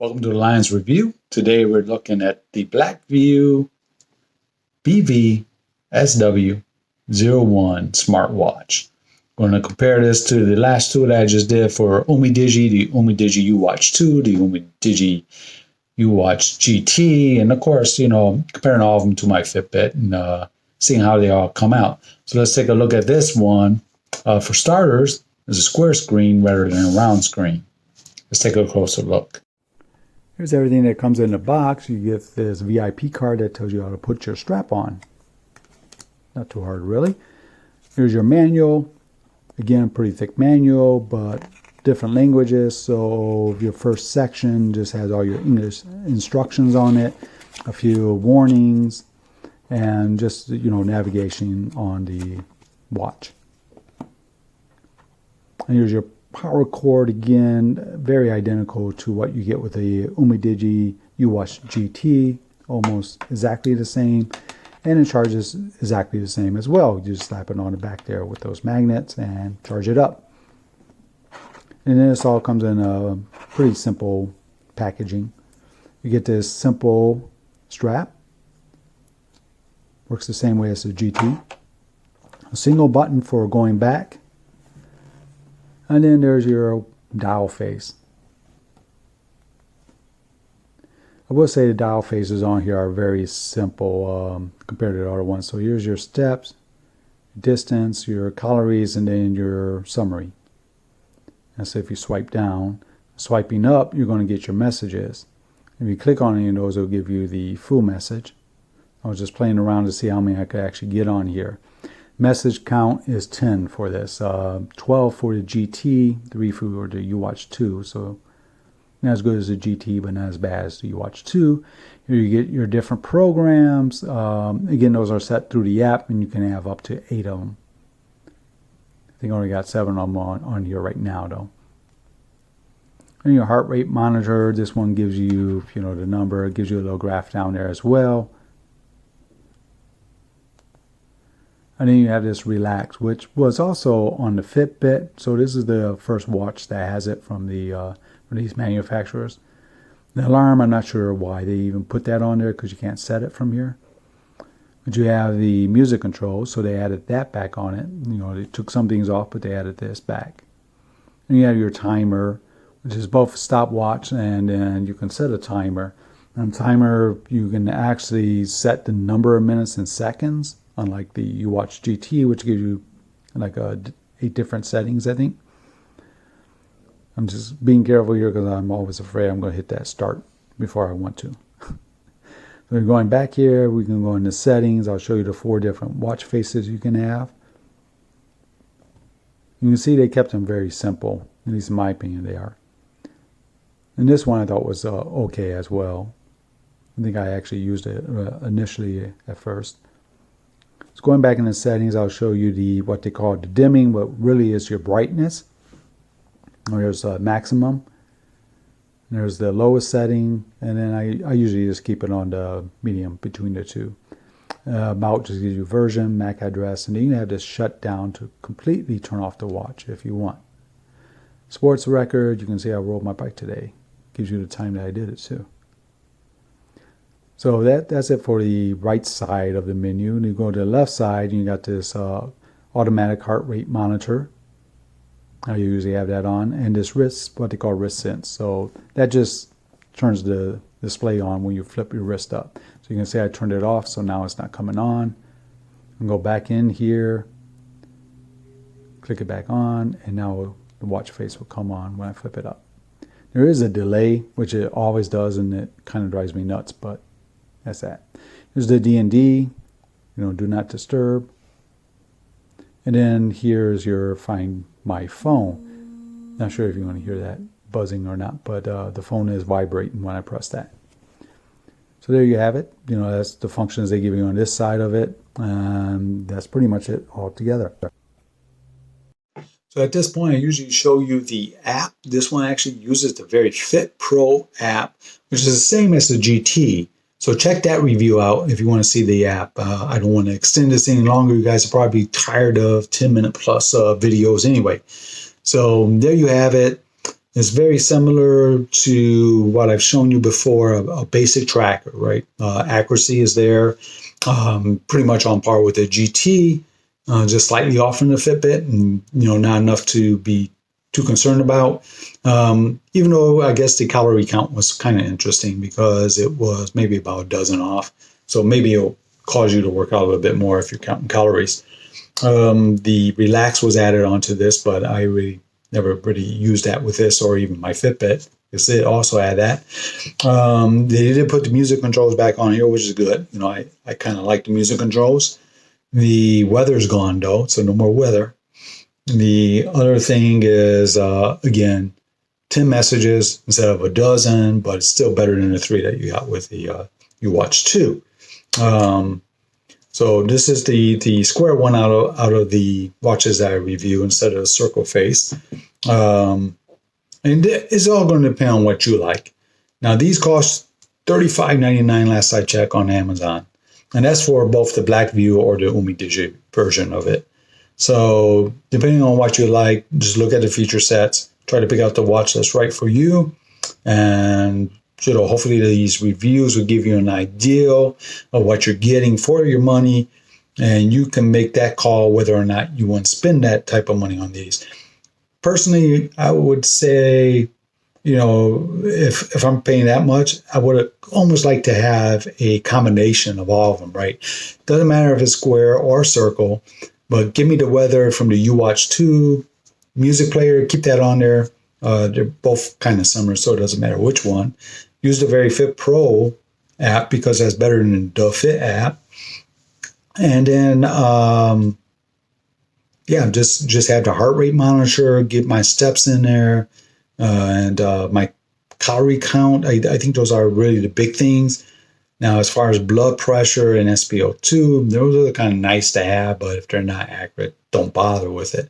Welcome to the Lions Review. Today we're looking at the Blackview BV-SW01 smartwatch. I'm going to compare this to the last two that I just did for Umidigi, the Umidigi UWatch3, the Umidigi UWatch3, and of course, comparing all of them to my Fitbit and seeing how they all come out. So let's take a look at this one. For starters, it's a square screen rather than a round screen. Let's take a closer look. Here's everything that comes in the box. You get this VIP card that tells you how to put your strap on. Not too hard, really. Here's your manual. Again, pretty thick manual, but different languages. So your first section just has all your English instructions on it, a few warnings, and just, navigation on the watch. And here's your power cord, again, very identical to what you get with the Umidigi UWatch3, almost exactly the same, and it charges exactly the same as well. You just slap it on the back there with those magnets and charge it up. And then this all comes in a pretty simple packaging. You get this simple strap, works the same way as the GT, a single button for going back, and then there's your dial face. I will say the dial faces on here are very simple compared to the other ones. So here's your steps, distance, your calories, and then your summary. And so if you swipe down, swiping up, you're going to get your messages. If you click on any of those, it'll give you the full message. I was just playing around to see how many I could actually get on here. Message count is 10 for this, 12 for the GT, 3 for the UWatch3, so not as good as the GT, but not as bad as the UWatch3. Here you get your different programs. Again, those are set through the app, and you can have up to 8 of them. I think I only got 7 of them on here right now, though. And your heart rate monitor, this one gives you, the number. It gives you a little graph down there as well. And then you have this Relax, which was also on the Fitbit. So this is the first watch that has it from these manufacturers. The alarm, I'm not sure why they even put that on there, because you can't set it from here. But you have the music control, so they added that back on it. They took some things off, but they added this back. And you have your timer, which is both a stopwatch and then you can set a timer. And timer, you can actually set the number of minutes in seconds, unlike the UWatch3, which gives you like 8 different settings, I think. I'm just being careful here because I'm always afraid I'm going to hit that start before I want to. So we're going back here. We can go into settings. I'll show you the 4 different watch faces you can have. You can see they kept them very simple. At least in my opinion, they are. And this one I thought was okay as well. I think I actually used it initially at first. So going back in the settings, I'll show you what they call the dimming, what really is your brightness. There's a maximum. There's the lowest setting, and then I usually just keep it on the medium between the two. About just gives you version, MAC address, and then you have this shut down to completely turn off the watch if you want. Sports record, you can see I rode my bike today. Gives you the time that I did it too. So that's it for the right side of the menu. And you go to the left side, and you got this automatic heart rate monitor. I usually have that on, and this wrist, what they call wrist sense. So that just turns the display on when you flip your wrist up. So you can see I turned it off, so now it's not coming on. And go back in here, click it back on, and now the watch face will come on when I flip it up. There is a delay, which it always does, and it kind of drives me nuts, but that's that. Here's the D&D, do not disturb. And then here's your Find My Phone. Not sure if you want to hear that buzzing or not, but the phone is vibrating when I press that. So there you have it. That's the functions they give you on this side of it. And that's pretty much it all together. So at this point, I usually show you the app. This one actually uses the very Fit Pro app, which is the same as the GT. So check that review out if you want to see the app. I don't want to extend this any longer. You guys are probably tired of 10-minute plus videos anyway. So there you have it. It's very similar to what I've shown you before, a basic tracker, right? Accuracy is there, pretty much on par with the GT, just slightly off from the Fitbit, and not enough to be too concerned about. Even though I guess the calorie count was kind of interesting because it was maybe about a dozen off. So maybe it'll cause you to work out a little bit more if you're counting calories. The Relax was added onto this, but I really never really used that with this or even my Fitbit, because it also had that. They did put the music controls back on here, which is good. I kind of like the music controls. The weather's gone though, so no more weather. The other thing is, again, 10 messages instead of a dozen, but it's still better than the 3 that you got with the UWatch2. So this is the square one out of the watches that I review instead of a circle face. And it's all going to depend on what you like. Now, these cost $35.99 last I checked on Amazon. And that's for both the Blackview or the Umidigi version of it. So depending on what you like, just look at the feature sets, try to pick out the watch that's right for you. And hopefully these reviews will give you an idea of what you're getting for your money, and you can make that call whether or not you want to spend that type of money on these. Personally, I would say, if I'm paying that much, I would almost like to have a combination of all of them, right? Doesn't matter if it's square or circle, but give me the weather from the UWatch2 music player, keep that on there. They're both kind of similar, so it doesn't matter which one. Use the Very Fit Pro app because that's better than the Fit app. And then, just have the heart rate monitor, get my steps in there, and my calorie count. I think those are really the big things. Now, as far as blood pressure and SpO2, those are kind of nice to have, but if they're not accurate, don't bother with it.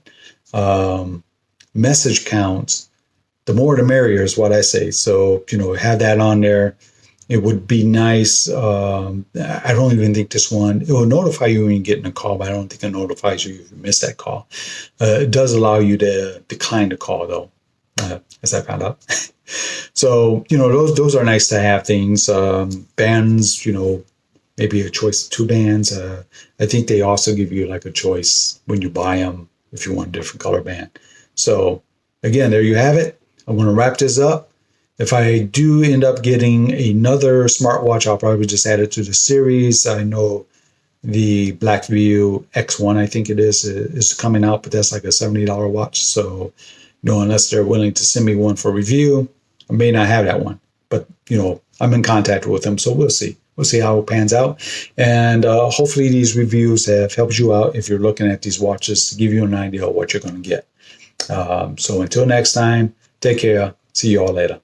Message counts. The more the merrier is what I say. So, have that on there. It would be nice. I don't even think this one, it will notify you when you get in a call, but I don't think it notifies you if you miss that call. It does allow you to decline the call though, as I found out. So, those are nice to have things. Bands, maybe a choice of 2 bands. I think they also give you like a choice when you buy them if you want a different color band. So again, there you have it. I'm going to wrap this up. If I do end up getting another smartwatch, I'll probably just add it to the series. I know the Blackview X1, I think it is coming out, but that's like a $70 watch. So, unless they're willing to send me one for review, I may not have that one. But, I'm in contact with them, so we'll see. We'll see how it pans out. And hopefully these reviews have helped you out if you're looking at these watches to give you an idea of what you're going to get. So until next time, take care. See you all later.